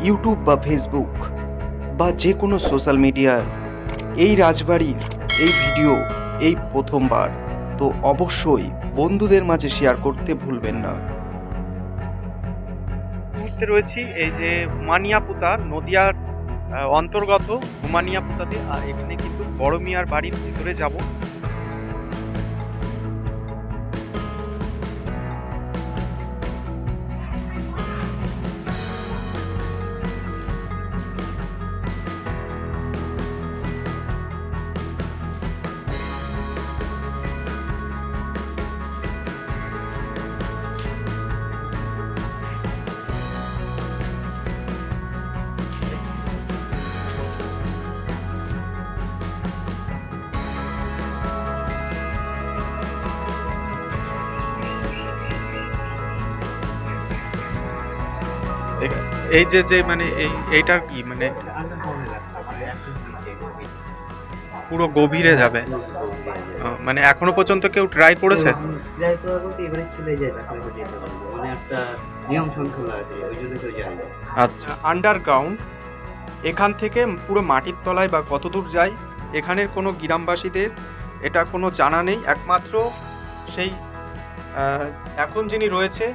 YouTube বা Facebook বা যে কোনো সোশ্যাল মিডিয়ায় এই রাজবাড়ির এই ভিডিও এই প্রথমবার, তো অবশ্যই বন্ধুদের মাঝে শেয়ার করতে ভুলবেন না। মুহূর্তে রয়েছি এই যে হুমানিয়াপুতা নদিয়ার অন্তর্গত হুমানিয়াপুতাতে, আর এখানে কিন্তু বড় মিয়ার বাড়ির ভিতরে যাব। এই যে যে মানে এইটার কি মানে পুরো গভীরে যাবে, মানে এখনো পর্যন্ত কেউ ট্রাই করেছে? ট্রাই করা বলতে এবারে চলে যায়, তাছাড়া কেউ যেতে পারবে না। মানে একটা নিয়ম শৃঙ্খলা আছে, ওই জন্য কেউ যায় না। আচ্ছা, আন্ডারগ্রাউন্ড এখান থেকে পুরো মাটির তলায় বা কত দূর যায় এখানের কোনো গ্রামবাসীদের এটা কোনো জানা নেই। একমাত্র সেই এখন যিনি রয়েছে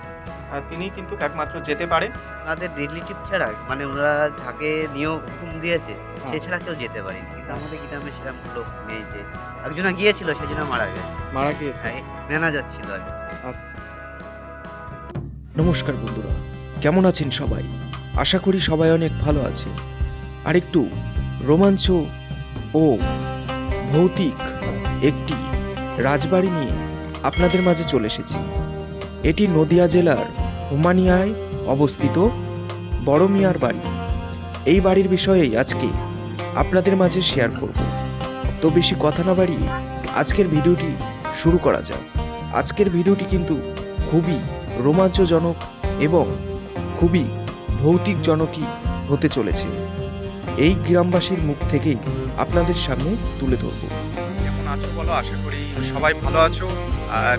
তিনি কিন্তু একমাত্র যেতে পারে। তাদের রিলেটিভ ছাড়া, মানে ওরা যাকে নিয়োগ হুকুম দিয়েছে সে ছাড়া কেউ যেতে পারেনি। কিন্তু আমাদের গ্রামে সেরকম লোক নেই যে একজনা গিয়েছিল সেজন্য মারা গেছে। মারা গিয়েছে? হ্যাঁ, ম্যানেজার ছিল আর কি। আচ্ছা, নমস্কার বন্ধুরা, কেমন আছেন সবাই? আশা করি সবাই অনেক ভালো আছে। আরেকটু রোমাঞ্চ ও ভৌতিক একটি রাজবাড়ি নিয়ে আপনাদের মাঝে চলে এসেছি। এটি নদিয়া জেলার হুমানিয়ায় অবস্থিত বড় মিয়ার বাড়ি। এই বাড়ির বিষয়েই আজকে আপনাদের মাঝে শেয়ার করব। তো বেশি কথা না বাড়িয়ে আজকের ভিডিওটি শুরু করা যাক। আজকের ভিডিওটি কিন্তু খুবই রোমাঞ্চজনক এবং খুবই ভৌতিকজনকই হতে চলেছে। এই গ্রামবাসীর মুখ থেকেই আপনাদের সামনে তুলে ধরব। কেমন আছো বলো? আশা করি সবাই ভালো আছো। আর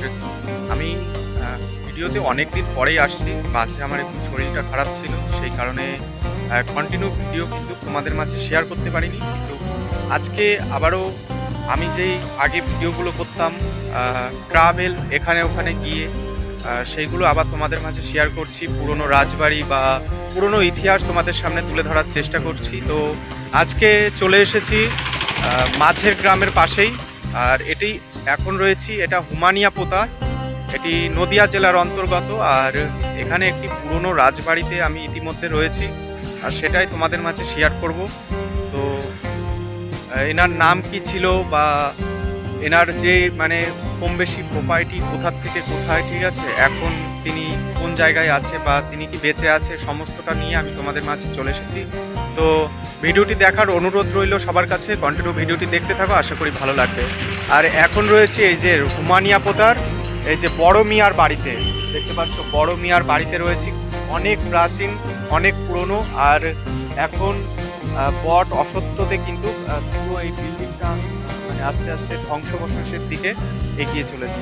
আমি ভিডিওতে অনেক দিন পরেই আসছি, মাঝে আমার একটু শরীরটা খারাপ ছিল, সেই কারণে কন্টিনিউ ভিডিও কিন্তু তোমাদের মাঝে শেয়ার করতে পারিনি। কিন্তু আজকে আবারও আমি যেই আগে ভিডিওগুলো করতাম ট্রাভেল এখানে ওখানে গিয়ে, সেইগুলো আবার তোমাদের মাঝে শেয়ার করছি। পুরনো রাজবাড়ি বা পুরনো ইতিহাস তোমাদের সামনে তুলে ধরার চেষ্টা করছি। তো আজকে চলে এসেছি মাঝের গ্রামের পাশেই, আর এটি এখন রয়েছি এটা হুমানিয়াপোতা, এটি নদিয়া জেলার অন্তর্গত। আর এখানে একটি পুরনো রাজবাড়িতে আমি ইতিমধ্যে রয়েছি, আর সেটাই তোমাদের মাঝে শেয়ার করব। তো এনার নাম কি ছিল বা এনার যে মানে কম বেশি প্রপার্টি কোথার থেকে কোথায়, ঠিক আছে, এখন তিনি কোন জায়গায় আছে বা তিনি কি বেঁচে আছে, সমস্তটা নিয়ে আমি তোমাদের মাঝে চলে এসেছি। তো ভিডিওটি দেখার অনুরোধ রইল সবার কাছে, কন্টিনিউ ভিডিওটি দেখতে থাকো, আশা করি ভালো লাগবে। আর এখন রয়েছে এই যে হুমানিয়াপোতার এই যে বড় মিয়ার বাড়িতে, দেখতে পাচ্ছ বড় মিয়ার বাড়িতে রয়েছি। অনেক প্রাচীন, অনেক পুরনো, আর এখন বট অসত্যতে কিন্তু পুরো এই বিল্ডিংটা মানে আস্তে আস্তে ধ্বংসাবশেষের দিকে এগিয়ে চলেছে।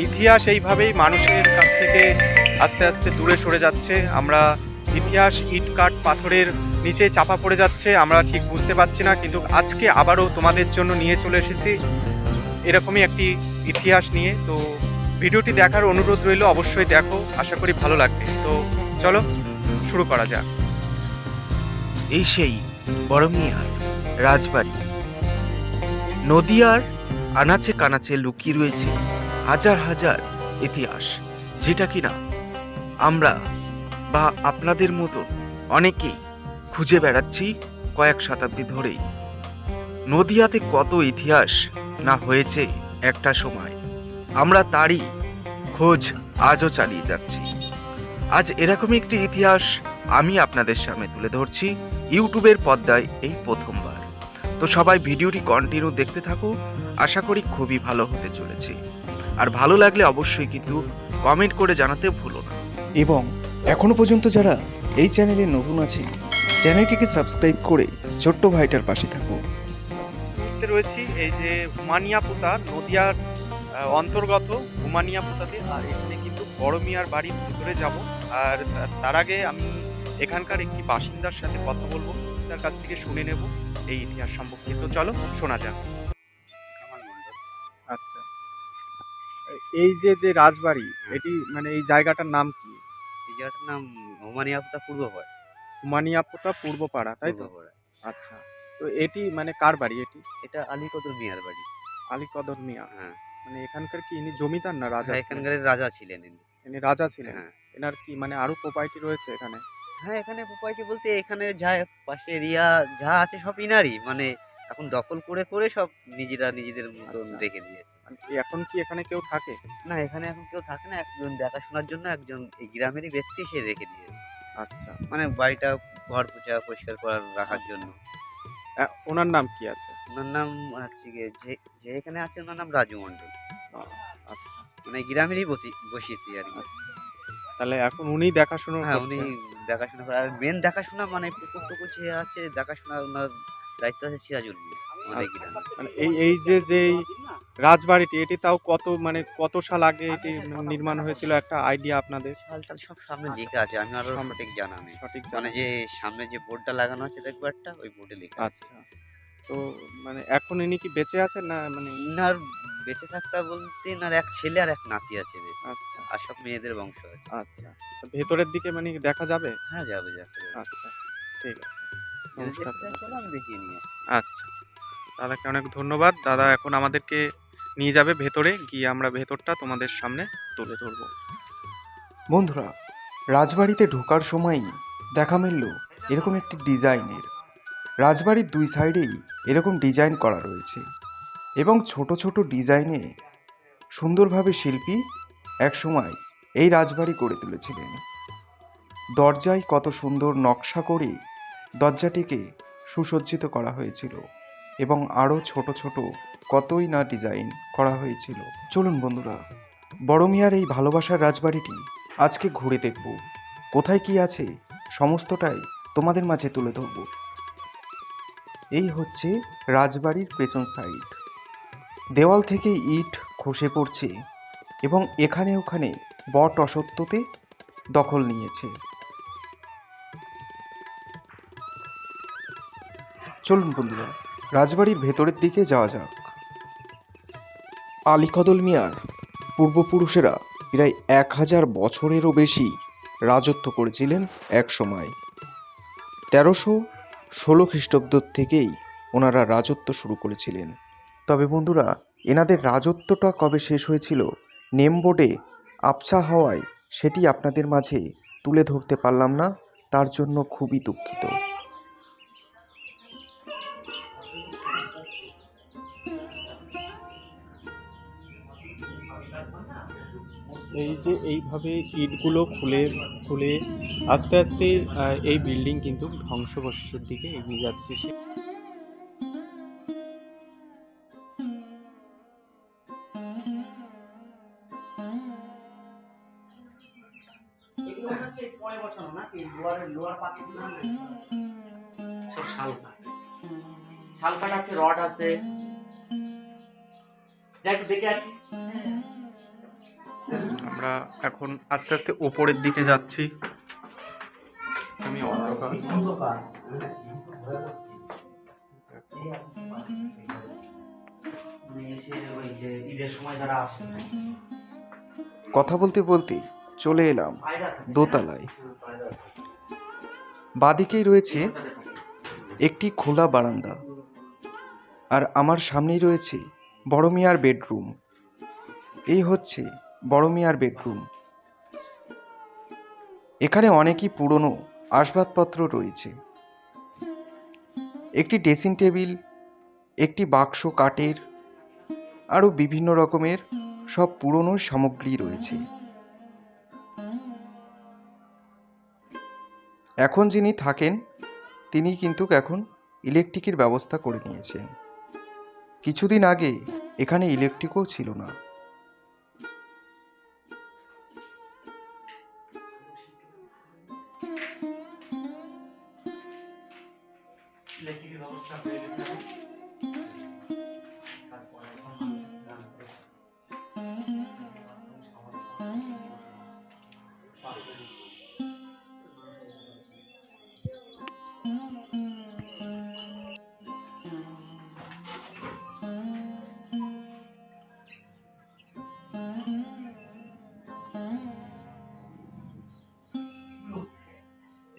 ইতিহাস এইভাবেই মানুষের কাছ থেকে আস্তে আস্তে দূরে সরে যাচ্ছে। আমরা ইতিহাস ইট কাঠ পাথরের নিচে চাপা পড়ে যাচ্ছে, আমরা ঠিক বুঝতে পারছি না। কিন্তু আজকে আবারও তোমাদের জন্য নিয়ে চলে এসেছি এরকমই একটি ইতিহাস নিয়ে। তো ভিডিওটি দেখার অনুরোধ রইল, অবশ্যই দেখো, আশা করি ভালো লাগবে। তো চলো শুরু করা যাক। এই সেই বড় মিয়ার রাজবাড়ি। নদিয়ার আনাচে কানাচে লুকিয়ে রয়েছে হাজার হাজার ইতিহাস, যেটা কিনা আমরা বা আপনাদের মতন অনেকেই খুঁজে বেড়াচ্ছি কয়েক শতাব্দী ধরেই। নদিয়াতে কত ইতিহাস না হয়েছে একটা সময়, আমরা তারই খোঁজ আজও চালিয়ে যাচ্ছি। আজ এরকমই একটি ইতিহাস আমি আপনাদের সামনে তুলে ধরছি ইউটিউবের পর্দায় এই প্রথমবার। তো সবাই ভিডিওটি কন্টিনিউ দেখতে থাকো, আশা করি খুবই ভালো হতে চলেছে। আর ভালো লাগলে অবশ্যই কিন্তু কমেন্ট করে জানাতে ভুলো না। এবং এখনো পর্যন্ত যারা এই চ্যানেলে নতুন আছে, চ্যানেলটিকে সাবস্ক্রাইব করে ছোট্ট ভাইটার পাশে থাকো। রয়েছি এই যে হুমানিয়াপুতা নদিয়ার অন্তর্গত হুমানিয়াপুতাতে, আর এখানে কিন্তু বড় মিয়ার বাড়ির ভিতরে যাব। আর তার আগে আমি এখানকার একটি বাসিন্দার সাথে কথা বলবো, তার কাছ থেকে শুনে নেব এই ইতিহাস সম্পর্কে। তো চলো শোনা যাক। আচ্ছা, এই যে রাজবাড়ি, এটি মানে এই জায়গাটার নাম কি? এই জায়গাটার নাম হোমানিয়াপোতা পূর্বপাড়া। হুমানিয়াপোতা পূর্বপাড়া, তাই তো? পূর্বপাড়া। আচ্ছা, তো এটি মানে কার বাড়ি এটি? এটা আলীকদর মিয়ার বাড়ি। আলী কদর মিয়া। হ্যাঁ, মানে এখানকার কি ইনি জমিদার না রাজা হ্যাঁ, ছিলেন? এখানকার রাজা ছিলেন ইনি। ইনি রাজা ছিলেন। হ্যাঁ, এনার কি মানে আরো প্রপার্টি রয়েছে এখানে? হ্যাঁ, এখানে প্রপার্টি বলতে এখানে যা পাশে এরিয়া যা আছে সব ইনারই। মানে এখন দখল করে সব নিজেরা নিজেদের মতন আচ্ছা। রেখে দিয়েছে। মানে এখন কি এখানে কেউ থাকে? না, এখানে এখন কেউ থাকে না। একজন দেখাশোনার জন্য একজন এই গ্রামেরই ব্যক্তি সে রেখে দিয়েছে। আচ্ছা, মানে বাড়িটা ঘর পোছা পরিষ্কার করার রাখার জন্য। ওনার নাম কি আছে? উনার নাম হচ্ছে গিয়ে যে এখানে আছে উনার নাম রাজু মণ্ডল। আ আচ্ছা, মানে এই গ্রামেরই বসিয়েছি আরকি। তাহলে এখন উনিই দেখাশুনো হ্যাঁ, উনি করছেন? দেখাশোনা করে। আর মেন দেখাশোনা মানে পুকুর-টুকুর যে আছে দেখাশোনা উনার দায়িত্ব আছে সিরাজুল মিয়া আমাদের আচ্ছা, গ্রামে। মানে এই যেই রাজবাড়িটি এটি তাও মানে কত সাল আগে এটি নির্মাণ হয়েছিল, একটা আইডিয়া আপনাদের? সাল-টাল সব সামনে লেখা আছে। আমি আরো সামনে সঠিক জানা নেই। সঠিক মানে জানা যে নেই। সামনে যে বোর্ডটা লাগানো আছে দেখবো একটা, ওই বোর্ডে লেখা আছে। আচ্ছা, তো মানে এখন ইনি কি বেঁচে আছেন না মানে? ইনার বেঁচে থাকতা বলতে ইনার এক ছেলে আর এক নাতি আছে বেশ। আচ্ছা, আর সব মেয়েদের বংশ আছে। আচ্ছা। তো ভেতরের দিকে মানে দেখা যাবে? হ্যাঁ, যাবে। আচ্ছা, ঠিক আছে। যদি নমস্কার দেখতে চান দাদা। চলো আমি দেখিয়ে নিয়ে আসি। আচ্ছা, দাদাকে অনেক ধন্যবাদ। দাদা এখন আমাদেরকে নিয়ে যাবে ভেতরে, গিয়ে আমরা ভেতরটা তোমাদের সামনে তুলে ধরবো। বন্ধুরা, রাজবাড়িতে ঢোকার সময়ই দেখা মিলল এরকম একটি ডিজাইনের। রাজবাড়ির দুই সাইডেই এরকম ডিজাইন করা রয়েছে এবং ছোট ছোট ডিজাইনে সুন্দরভাবে শিল্পী একসময় এই রাজবাড়ি গড়ে তুলেছিলেন। দরজায় কত সুন্দর নকশা করে দরজাটিকে সুসজ্জিত করা হয়েছিল এবং আরও ছোট ছোট কতই না ডিজাইন করা হয়েছিল। চলুন বন্ধুরা, বড় মিয়ার এই ভালোবাসার রাজবাড়িটি আজকে ঘুরে দেখব। কোথায় কি আছে সমস্তটাই তোমাদের মাঝে তুলে ধরব। এই হচ্ছে রাজবাড়ির পেছন সাইড। দেওয়াল থেকে ইট খসে পড়ছে এবং এখানে ওখানে বট অসত্যতে দখল নিয়েছে। চলুন বন্ধুরা, রাজবাড়ির ভেতরের দিকে যাওয়া যাক। আলীকদর মিয়ার পূর্বপুরুষেরা প্রায় 1000 বছরেরও বেশি রাজত্ব করেছিলেন এক সময়। 1316 খ্রিস্টাব্দ থেকেই ওনারা রাজত্ব শুরু করেছিলেন। তবে বন্ধুরা, এনাদের রাজত্বটা কবে শেষ হয়েছিল নেম বোর্ডে আবছা হওয়ায় সেটি আপনাদের মাঝে তুলে ধরতে পারলাম না, তার জন্য খুবই দুঃখিত। এই যে এইভাবে ইটগুলো খুলে খুলে আস্তে আস্তে এই বিল্ডিং কিন্তু ধ্বংসাবশেষের দিকে এগিয়ে যাচ্ছে। সব শালকাঠ আছে, রড আছে। যাই একটু দেখে আসি। আমরা এখন আস্তে আস্তে ওপরের দিকে যাচ্ছি। আমি অন্ধকার। কথা বলতে বলতে চলে এলাম দোতলায়। বাদিকেই রয়েছে একটি খোলা বারান্দা আর আমার সামনেই রয়েছে বড় মিয়ার বেডরুম। এই হচ্ছে বড় মিয়ার বেডরুম। এখানে অনেকই পুরনো আসবাবপত্র রয়েছে। একটি ড্রেসিং টেবিল, একটি বাক্স কাঠের, আরও বিভিন্ন রকমের সব পুরনো সামগ্রী রয়েছে। এখন যিনি থাকেন তিনি কিন্তু এখন ইলেকট্রিকের ব্যবস্থা করে নিয়েছেন। কিছুদিন আগে এখানে ইলেকট্রিকও ছিল না।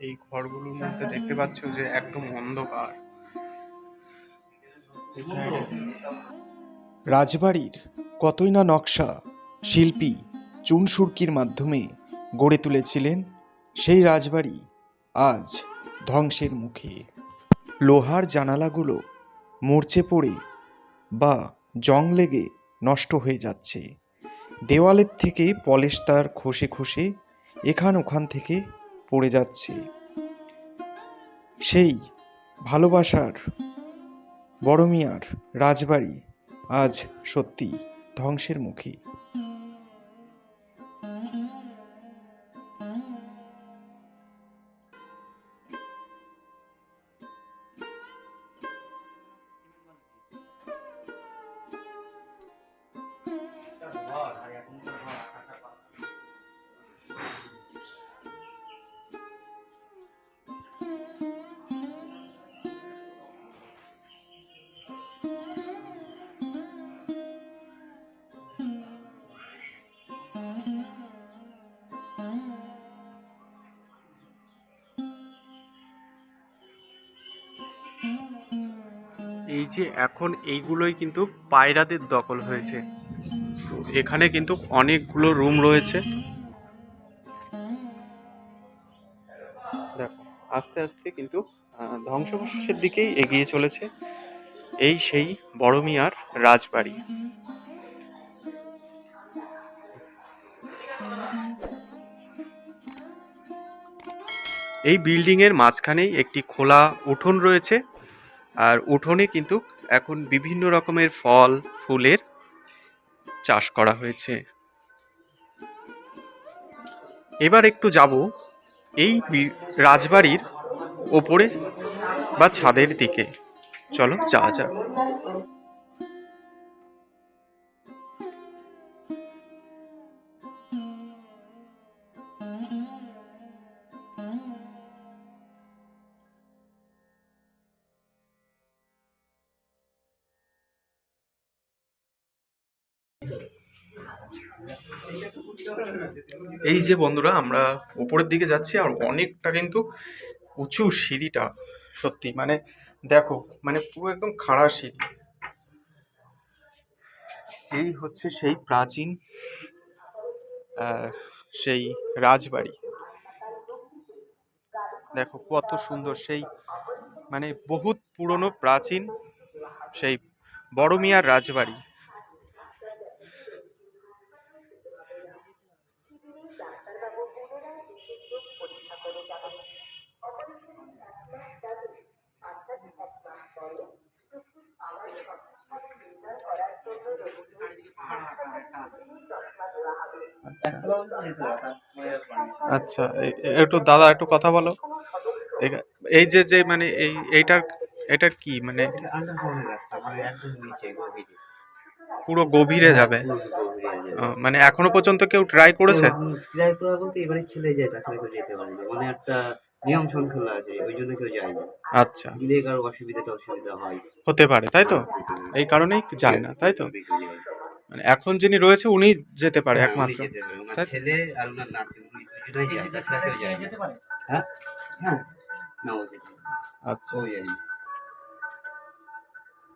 এই ঘরগুলোর মধ্যে দেখতে পাচ্ছ যে একদম অন্ধকার। এই সাইডে রাজবাড়ির কতই না নকশা শিল্পী চুনসুরকির মাধ্যমে গড়ে তুলেছিলেন সেই রাজবাড়ি আজ ধ্বংসের মুখে। লোহার জানালাগুলো মরচে পড়ে বা জং লেগে নষ্ট হয়ে যাচ্ছে। দেওয়ালের থেকে পলেশ তার খসে খসে এখান ওখান থেকে পড়ে যাচ্ছে। সেই ভালোবাসার বড় মিয়ার রাজবাড়ি আজ সত্যি ধ্বংসের মুখে। এই যে এখন এইগুলোই কিন্তু পায়রাদের দখল হয়েছে। তো এখানে কিন্তু অনেকগুলো রুম রয়েছে। দেখো আস্তে আস্তে কিন্তু ধ্বংসাবশেষের দিকেই এগিয়ে চলেছে এই সেই বড় মিয়ার রাজবাড়ি। এই বিল্ডিং এর মাঝখানেই একটি খোলা উঠোন রয়েছে, আর উঠোনে কিন্তু এখন বিভিন্ন রকমের ফল ফুলের চাষ করা হয়েছে। এবার একটু যাব এই রাজবাড়ির ওপরে বা ছাদের দিকে। চলো যাওয়া যাক। এই যে বন্ধুরা আমরা উপরের দিকে যাচ্ছি, আর অনেকটা কিন্তু উঁচু সিঁড়িটা। সত্যি মানে দেখো, মানে পুরো একদম খাড়া সিঁড়ি। এই হচ্ছে সেই প্রাচীন সেই রাজবাড়ি। দেখো কত সুন্দর, সেই মানে বহুত পুরনো প্রাচীন সেই বড় মিয়ার রাজবাড়ি। আচ্ছা একটু দাদা একটু কথা বলো। এই যে যে মানে এইটার এটার কি মানে আন্ডারগ্রাউন্ড রাস্তা, মানে একদম নিচে গভীরে। পুরো গভীরে যাবে? পুরো গভীরে যাবে। মানে এখনো পর্যন্ত কেউ ট্রাই করেছে? ট্রাই করা বলতে এবারে ছেলে যায়, তাছাড়া কেউ যেতে পারে না। মানে একটা নিয়ম শৃঙ্খলা আছে, ওই জন্য কেউ যায় না। আচ্ছা, গেলে কারো অসুবিধা হয়। হতে পারে তাই তো, এই কারণেই যায় না তাই তো। মানে এখন যিনি রয়েছে উনি যেতে পারে হ্যাঁ, উনি একমাত্র, যেতে পারে। ওনার তাই তো? ছেলে আর ওনার নাতি, উনি দুজনেই যায়, তাছাড়া কেউ যায় না। হ্যাঁ হ্যাঁ, না ও যেতে পারে। আচ্ছা, ও যায় না।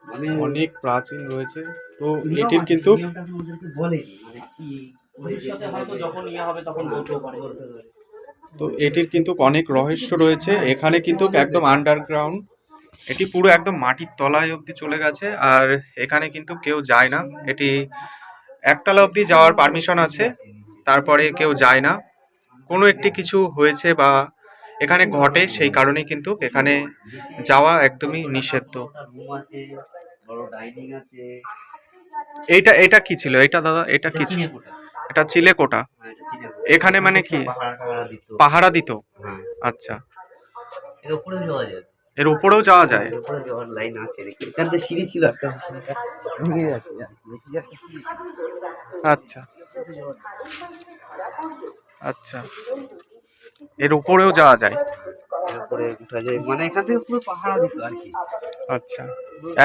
মানে অনেক প্রাচীন রয়েছে। তো নিয়ম এটির আছে, কিন্তু নিয়মটা আমাদেরকে বলেনি, মানে কি ভবিষ্যতে হয়তো যখন ইয়ে হবে তখন বলতেও পারে। তো এটির কিন্তু অনেক রহস্য রয়েছে। এখানে কিন্তু একদম আন্ডারগ্রাউন্ড, এটি পুরো একদম মাটির তলায় অবধি চলে গেছে, আর এখানে কিন্তু কেউ যায় না। এটি একতলা অবধি যাওয়ার পারমিশন আছে, তারপরে কেউ যায় না। কোনো একটি কিছু হয়েছে বা এখানে ঘটে, সেই কারণে কিন্তু এখানে যাওয়া একদমই নিষিদ্ধ। রুম আছে, বড় ডাইনিং আছে। এইটা এটা কি ছিল এটা দাদা, এটা কি ছিল? চিলেকোঠা। এটা চিলেকোঠা। হ্যাঁ, এটা চিলেকোঠা। এখানে মানে কি পাহাড় দিত। পাহারা দিত? হ্যাঁ, আচ্ছা, এর উপরেও যাওয়া যায়। এর উপরেও যাওয়া যায়? এর উপরে যাওয়ার লাইন আছে। এখান থেকে সিঁড়ি ছিল একটা, সিঁড়িটা ভেঙে গেছে। দেখি যে একটা সিঁড়ি ছিল। আচ্ছা আচ্ছা, এর উপরেও যাওয়া যায়? এরপরে উঠা যায়, মানে এখান থেকে পুরো পাহাড়া দিত আর কি। আচ্ছা,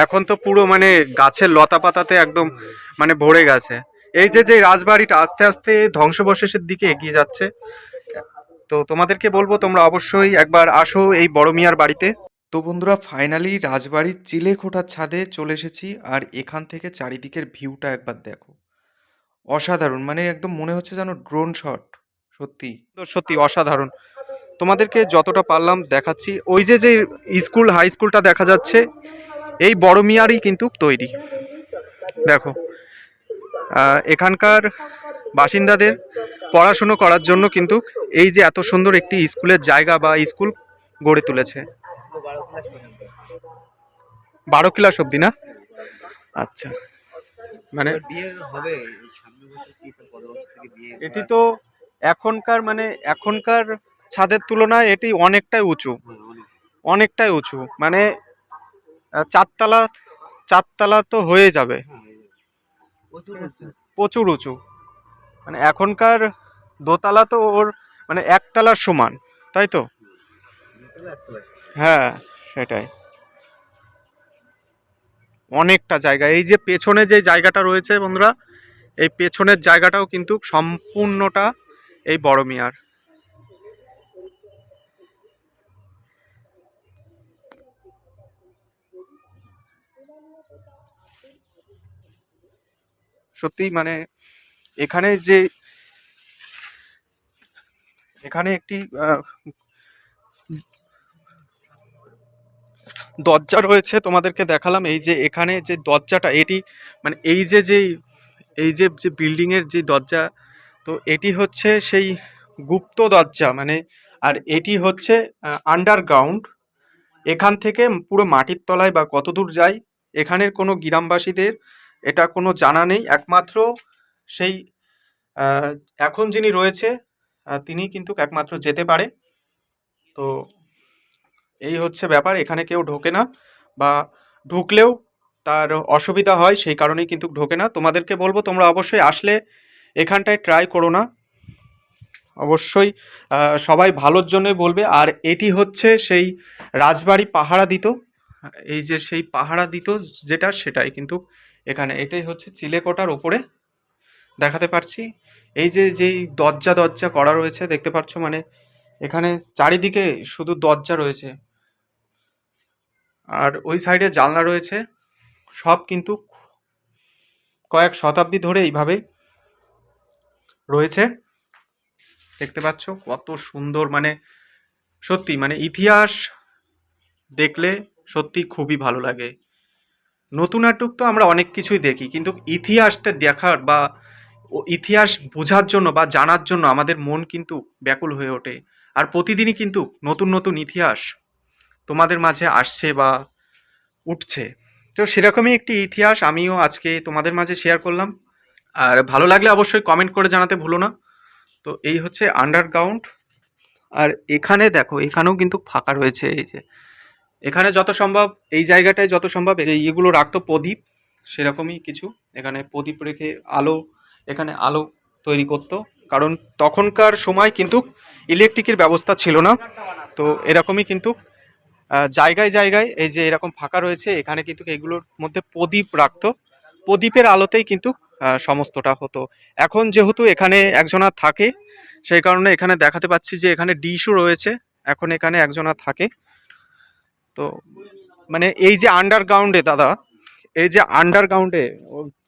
এখন তো পুরো মানে গাছের লতা পাতাতে একদম মানে ভরে গেছে। এই যে যে রাজবাড়িটা আস্তে আস্তে ধ্বংসাবশেষের দিকে এগিয়ে যাচ্ছে। তো তোমাদেরকে বলবো তোমরা অবশ্যই একবার আসো এই বড় মিয়ার বাড়িতে। তো বন্ধুরা, ফাইনালি রাজবাড়ির চিলেকোঠার ছাদে চলে এসেছি। আর এখান থেকে চারিদিকের ভিউটা একবার দেখো, অসাধারণ। মানে একদম মনে হচ্ছে যেন ড্রোন শট। সত্যি তো সত্যি অসাধারণ। তোমাদেরকে যতটা পারলাম দেখাচ্ছি। ওই যে যে স্কুল হাই স্কুলটা দেখা যাচ্ছে এই বড় মিয়ারই কিন্তু তৈরি। দেখো এখানকার বাসিন্দাদের পড়াশুনো করার জন্য কিন্তু এই যে এত সুন্দর একটি স্কুলের জায়গা বা স্কুল গড়ে তুলেছে। 12 ক্লাস অবধি না? আচ্ছা, মানে বিয়ে হবে এই সামনের বছর কি তার পরের বছর থেকে বিয়ে এটি তো এখনকার ছাদের তুলনায় এটি অনেকটাই উঁচু, অনেকটাই উঁচু। মানে চারতলা তো হয়ে যাবে, প্রচুর উঁচু। মানে এখনকার দোতলা তো ওর মানে একতলার সমান, তাই তো? হ্যাঁ, সেটাই। অনেকটা জায়গা। এই যে পেছনে যে জায়গাটা রয়েছে বন্ধুরা, এই পেছনের জায়গাটাও কিন্তু সম্পূর্ণটা এই বড় মিয়ার। সত্যি মানে এখানে একটি দরজা রয়েছে, তোমাদেরকে দেখালাম। এই যে এখানে যে দরজাটা, এটি মানে এই যে যে বিল্ডিং এর যে দরজা, তো এটি হচ্ছে সেই গুপ্ত দরজা মানে। আর এটি হচ্ছে আন্ডারগ্রাউন্ড। এখান থেকে পুরো মাটির তলায় বা কতদূর যায় এখানের কোনো গ্রামবাসীদের এটা কোনো জানা নেই। একমাত্র সেই এখন যিনি রয়েছে তিনি কিন্তু একমাত্র যেতে পারে। তো এই হচ্ছে ব্যাপার। এখানে কেউ ঢোকে না, বা ঢুকলেও তার অসুবিধা হয়, সেই কারণেই কিন্তু ঢোকে না। তোমাদেরকে বলবো তোমরা অবশ্যই আসলে এখানটায় ট্রাই করো না, অবশ্যই সবাই ভালোর জন্যই বলবে। আর এটি হচ্ছে সেই রাজবাড়ি পাহারা দিত, এই যে সেই পাহারা দিত যেটা, সেটাই কিন্তু এখানে। এটাই হচ্ছে চিলেকোঠার ওপরে দেখাতে পারছি। এই যে যেই দরজা করা রয়েছে দেখতে পাচ্ছ, মানে এখানে চারিদিকে শুধু দরজা রয়েছে, আর ওই সাইডে জানলা রয়েছে। সব কিন্তু কয়েক শতাব্দী ধরে এইভাবে রয়েছে। দেখতে পাচ্ছ কত সুন্দর, মানে সত্যি মানে ইতিহাস দেখলে সত্যি খুবই ভালো লাগে। নতুন নাটক তো আমরা অনেক কিছুই দেখি, কিন্তু ইতিহাসটা দেখার বা ইতিহাস বোঝার জন্য বা জানার জন্য আমাদের মন কিন্তু ব্যাকুল হয়ে ওঠে। আর প্রতিদিনই কিন্তু নতুন নতুন ইতিহাস তোমাদের মাঝে আসছে বা উঠছে। তো সেরকমই একটি ইতিহাস আমিও আজকে তোমাদের মাঝে শেয়ার করলাম। আর ভালো লাগলে অবশ্যই কমেন্ট করে জানাতে ভুলো না। তো এই হচ্ছে আন্ডারগ্রাউন্ড। আর এখানে দেখো, এখানেও কিন্তু ফাঁকা রয়েছে। এই যে এখানে যত সম্ভব এই জায়গাটায় যত সম্ভব যে ইয়েগুলো রাখতো প্রদীপ, সেরকমই কিছু এখানে প্রদীপ রেখে এখানে আলো তৈরি করতো। কারণ তখনকার সময় কিন্তু ইলেকট্রিকের ব্যবস্থা ছিল না। তো এরকমই কিন্তু জায়গায় জায়গায় এই যে এরকম ফাঁকা রয়েছে, এখানে কিন্তু এইগুলোর মধ্যে প্রদীপ রাখতো। প্রদীপের আলোতেই কিন্তু সমস্তটা হতো। এখন যেহেতু এখানে একজনা থাকে, সেই কারণে এখানে দেখাতে পাচ্ছি যে এখানে ডিশও রয়েছে, এখন এখানে একজনা থাকে। তো মানে এই যে আন্ডারগ্রাউন্ডে দাদা, এই যে আন্ডারগ্রাউন্ডে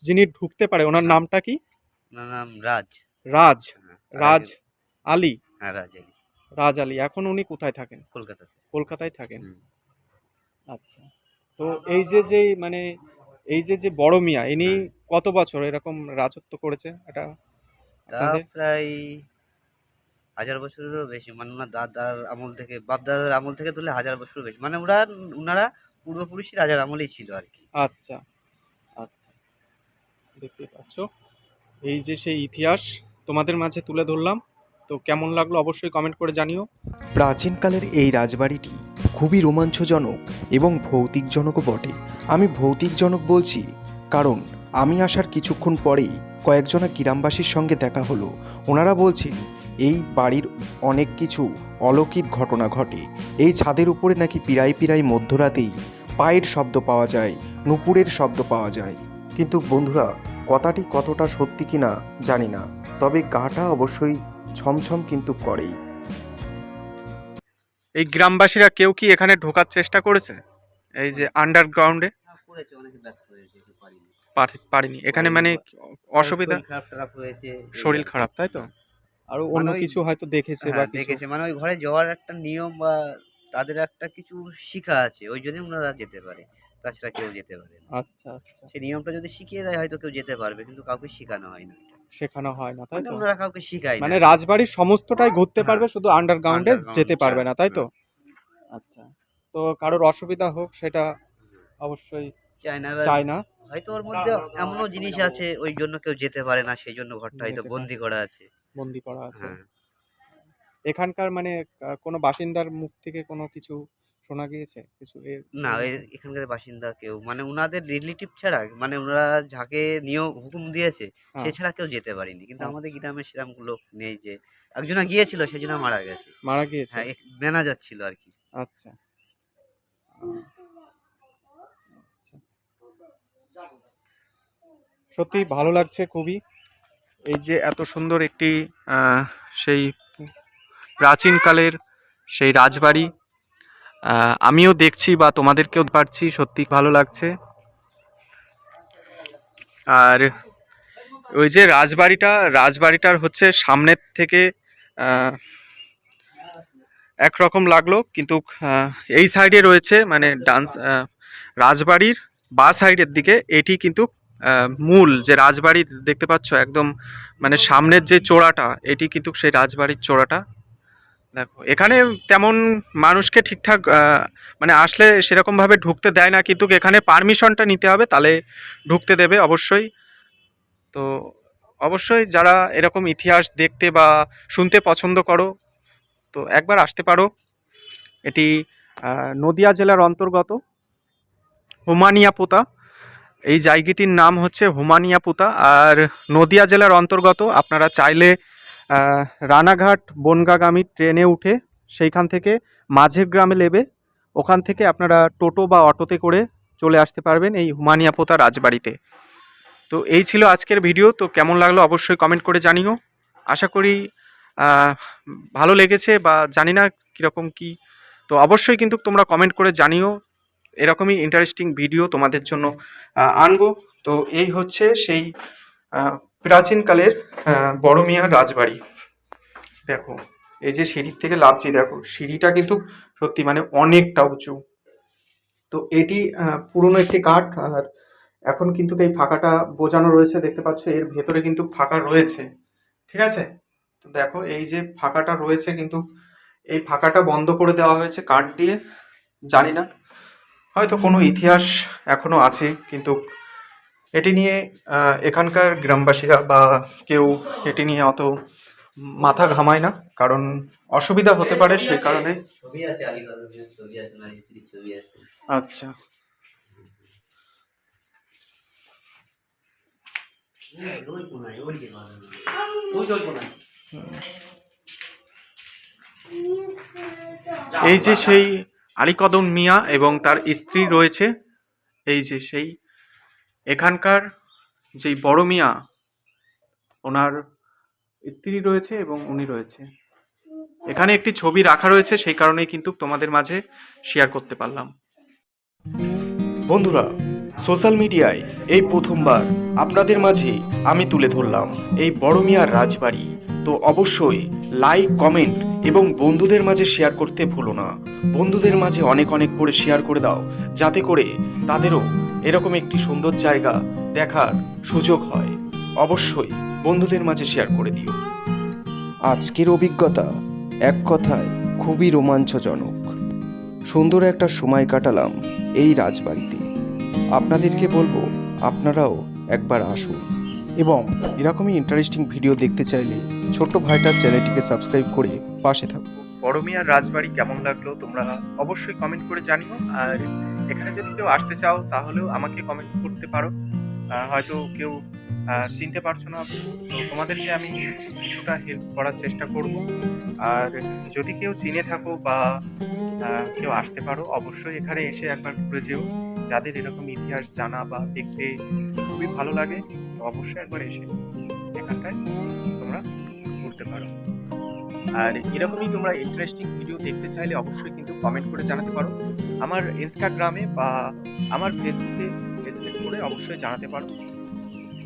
যিনি ঢুকতে পারে ওনার নামটা কি? ওনার নাম রাজ। রাজ হ্যাঁ, রাজ আলী। হ্যাঁ, রাজ আলী। রাজ আলী। এখন উনি কোথায় থাকেন? কলকাতাতে। কলকাতায় থাকেন। হুম। আচ্ছা। তো এই যে মানে এই যে বড় মিয়া, ইনি কত বছর এরকম রাজত্ব করেছে এটা তা আপনাদের? প্রায় 1000 বছরেরও বেশি, মানে ওনার দাদার আমল থেকে, বাপ দাদার আমল থেকে তুলে 1000 বছরেরও বেশি, মানে ওনারা পূর্বপুরুষই রাজার আমলেই ছিল আর কি। আচ্ছা আচ্ছা, দেখতে পাচ্ছ এই যে সেই ইতিহাস তোমাদের মাঝে তুলে ধরলাম। তো কেমন লাগলো অবশ্যই কমেন্ট করে জানিও। প্রাচীনকালের এই রাজবাড়িটি খুবই রোমাঞ্চজনক এবং ভৌতিকজনকও বটে। আমি ভৌতিকজনক বলছি কারণ আমি আসার কিছুক্ষণ পরেই কয়েকজনা গ্রামবাসীর সঙ্গে দেখা হলো। ওনারা বলছেন এই বাড়ির অনেক কিছু অলৌকিক ঘটনা ঘটে। এই ছাদের উপরে নাকি পিরাই পিরাই মধ্যরাতেই পায়ের শব্দ পাওয়া যায়, নুপুরের শব্দ পাওয়া যায়। কিন্তু বন্ধুরা, কথাটি কতটা সত্যি কিনা জানি না, তবে গাটা অবশ্যই ছমছম কিন্তু করেই। এই গ্রামবাসীরা কেউ কি এখানে ঢোকার চেষ্টা করেছে এই যে আন্ডারগ্রাউন্ডে? করেছে, অনেকে ব্যর্থ হয়েছে, কেউ পারেনি। পারিনি এখানে, মানে অসুবিধা, শরীর খারাপ টারাপ হয়েছে, শরীর খারাপ, তাই তো? আরো অন্য মানে ওই- কিছু হয়তো দেখেছে বা হ্যাঁ কিছু। দেখেছে, মানে ওই ঘরে যাওয়ার একটা নিয়ম বা তাদের একটা কিছু শিখা আছে, ওই জন্য ওনারা যেতে পারে, তাছাড়া কেউ যেতে পারে না। আচ্ছা আচ্ছা, সেই নিয়মটা যদি শিখিয়ে দেয় হয়তো কেউ যেতে পারবে, কিন্তু কাউকে শেখানো হয় না এটা। শেখানো হয় না, তাই মানে তো? ওনারা কাউকে শিখায় না। মানে রাজবাড়ির সমস্তটাই ঘুরতে হ্যাঁ, পারবে, শুধু আন্ডারগ্রাউন্ডে underground যেতে পারবে না, তাই তো? হ্যাঁ। আচ্ছা, তো কারোর অসুবিধা হোক সেটা অবশ্যই চায় না, এবার চাই না। হয়তো ওর মধ্যে এমনও জিনিস আছে ওই জন্য কেউ যেতে পারে না, সেই জন্য ঘরটা হয়তো যেতে পারে। বন্দি করা আছে। বন্দি করা আছে। হ্যাঁ, এখানকার মানে কোনো বাসিন্দার মুখ থেকে কোনো কিছু শোনা গিয়েছে কিছু না এখানকার বাসিন্দা কেউ, মানে উনাদের রিলেটিভ ছাড়া, মানে ওনারা যাকে নিয়োগ হুকুম দিয়েছে সে হ্যাঁ, ছাড়া কেউ যেতে পারেনি। কিন্তু আমাদের আচ্ছা। গ্রামে সেরকম লোক নেই যে একজনা গিয়েছিল সেজনা মারা গেছে। মারা গিয়েছে? হ্যাঁ, ম্যানেজার ছিল আর কি। আচ্ছা। আচ্ছা। সত্যি ভালো লাগছে খুবই, এই যে এত সুন্দর একটি সেই প্রাচীনকালের সেই রাজবাড়ি আমিও দেখছি বা তোমাদেরকেও পারছি, সত্যি ভালো লাগছে। আর ওই যে রাজবাড়িটার হচ্ছে সামনের থেকে একরকম লাগলো, কিন্তু এই সাইডে রয়েছে মানে রাজবাড়ির বা সাইডের দিকে এটি কিন্তু মূল যে রাজবাড়ির দেখতে পাচ্ছ একদম, মানে সামনের যে চোড়াটা এটি কিন্তু সেই রাজবাড়ির চোড়াটা। দেখো এখানে তেমন মানুষকে ঠিকঠাক মানে আসলে সেরকমভাবে ঢুকতে দেয় না, কিন্তু এখানে পারমিশনটা নিতে হবে, তাহলে ঢুকতে দেবে অবশ্যই। তো অবশ্যই যারা এরকম ইতিহাস দেখতে বা শুনতে পছন্দ করো তো একবার আসতে পারো। এটি নদিয়া জেলার অন্তর্গত হুমানিয়াপোতা, এই জায়গাটির নাম হচ্ছে হুমানিয়াপোতা, আর নদিয়া জেলার অন্তর্গত। আপনারা চাইলে রানাঘাট বনগাগামী ট্রেনে উঠে সেইখান থেকে মাঝের গ্রামে নেবে, ওখান থেকে আপনারা টোটো বা অটোতে করে চলে আসতে পারবেন এই হুমানিয়াপোতা রাজবাড়িতে। তো এই ছিল আজকের ভিডিও, তো কেমন লাগলো অবশ্যই কমেন্ট করে জানিও। আশা করি ভালো লেগেছে, বা জানি না কীরকম কী, তো অবশ্যই কিন্তু তোমরা কমেন্ট করে জানিও, এরকমই ইন্টারেস্টিং ভিডিও তোমাদের জন্য আনবো। তো এই হচ্ছে সেই প্রাচীনকালের বড় মিয়ার রাজবাড়ি। দেখো এই যে সিঁড়ির থেকে লাফছি, দেখো সিঁড়িটা কিন্তু সত্যি মানে অনেকটা উঁচু। তো এটি পুরনো একটি কাঠ, আর এখন কিন্তু এই ফাঁকাটা বোঝানো রয়েছে, দেখতে পাচ্ছ এর ভেতরে কিন্তু ফাঁকা রয়েছে, ঠিক আছে? তো দেখো এই যে ফাঁকাটা রয়েছে, কিন্তু এই ফাঁকাটা বন্ধ করে দেওয়া হয়েছে কাঠ দিয়ে। জানি না, হয়তো কোনো ইতিহাস এখনো আছে, কিন্তু এটি নিয়ে এখানকার গ্রামবাসীরা বা কেউ এটি নিয়ে অত মাথা ঘামায় না, কারণ অসুবিধা হতে পারে সেই কারণে। ছবি আছে, আলিগড়ের ছবি আছে, ওনার স্ত্রীর ছবি আছে। আচ্ছা, ওই কোনায়, ওই যে ওই যে ওই কোনায়। এই যে সেই আলীকদম মিয়া এবং তার স্ত্রী রয়েছে, এই যে সেই এখানকার যেই বড় মিয়া, ওনার স্ত্রী রয়েছে এবং উনি রয়েছে। এখানে একটি ছবি রাখা রয়েছে, সেই কারণেই কিন্তু তোমাদের মাঝে শেয়ার করতে পারলাম। বন্ধুরা, সোশ্যাল মিডিয়ায় এই প্রথমবার আপনাদের মাঝে আমি তুলে ধরলাম এই বড় মিয়ার রাজবাড়ি। তো অবশ্যই লাইক, কমেন্ট এবং বন্ধুদের মাঝে শেয়ার করতে ভুলো না। বন্ধুদের মাঝে অনেক অনেক করে শেয়ার করে দাও, যাতে করে তাদেরও এরকম একটি সুন্দর জায়গা দেখার সুযোগ হয়। অবশ্যই বন্ধুদের মাঝে শেয়ার করে দিও। আজকের অভিজ্ঞতা এক কথায় খুবই রোমাঞ্চজনক। সুন্দর একটা সময় কাটালাম এই রাজবাড়িতে। আপনাদেরকে বলবো আপনারাও একবার আসুন, এবং এরকমই ইন্টারেস্টিং ভিডিও দেখতে চাইলে ছোট্ট ভাইটার চ্যানেলটিকে সাবস্ক্রাইব করে পাশে থাকুন। বড় মিয়ার রাজবাড়ি কেমন লাগলো তোমরা অবশ্যই কমেন্ট করে জানিও, আর এখানে যদি কেউ আসতে চাও তাহলেও আমাকে কমেন্ট করতে পারো। হয়তো কেউ চিনতে পারছো না, তো তোমাদেরকে আমি কিছুটা হেল্প করার চেষ্টা করব। আর যদি কেউ চিনে থাকো বা কেউ আসতে পারো, অবশ্যই এখানে এসে একবার ঘুরে যেও। যাদের এরকম ইতিহাস জানা বা দেখতে খুবই ভালো লাগে, তো অবশ্যই একবার এসে এখানটায় তোমরা ঘুরতে পারো। আর এরকমই তোমরা ইন্টারেস্টিং ভিডিও দেখতে চাইলে অবশ্যই কিন্তু কমেন্ট করে জানাতে পারো। আমার ইনস্টাগ্রামে বা আমার ফেসবুকে এসএমএস করে অবশ্যই জানাতে পারো।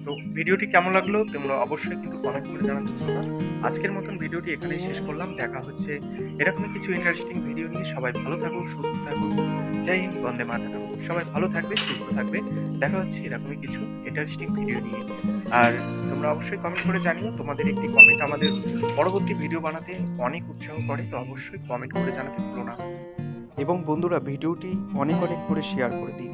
তো ভিডিওটি কেমন লাগলো তোমরা অবশ্যই কিন্তু কমেন্ট করে জানাতে পারো। আজকের মতন ভিডিওটি এখানেই শেষ করলাম। দেখা হচ্ছে এরকমই কিছু ইন্টারেস্টিং ভিডিও নিয়ে। সবাই ভালো থাকো, সুস্থ থাকো। জয় হিন্দ, বন্দে মাতরম। সবাই ভালো থাকবে, সুস্থ থাকবে। দেখা হচ্ছে এরকমই কিছু ইন্টারেস্টিং ভিডিও নিয়ে। আর তোমরা অবশ্যই কমেন্ট করে জানিও, তোমাদের একটি কমেন্ট আমাদের পরবর্তী ভিডিও বানাতে অনেক উৎসাহ করে। তো অবশ্যই কমেন্ট করে জানাতে ভুলো না। এবং বন্ধুরা ভিডিওটি অনেক অনেক করে শেয়ার করে দিন।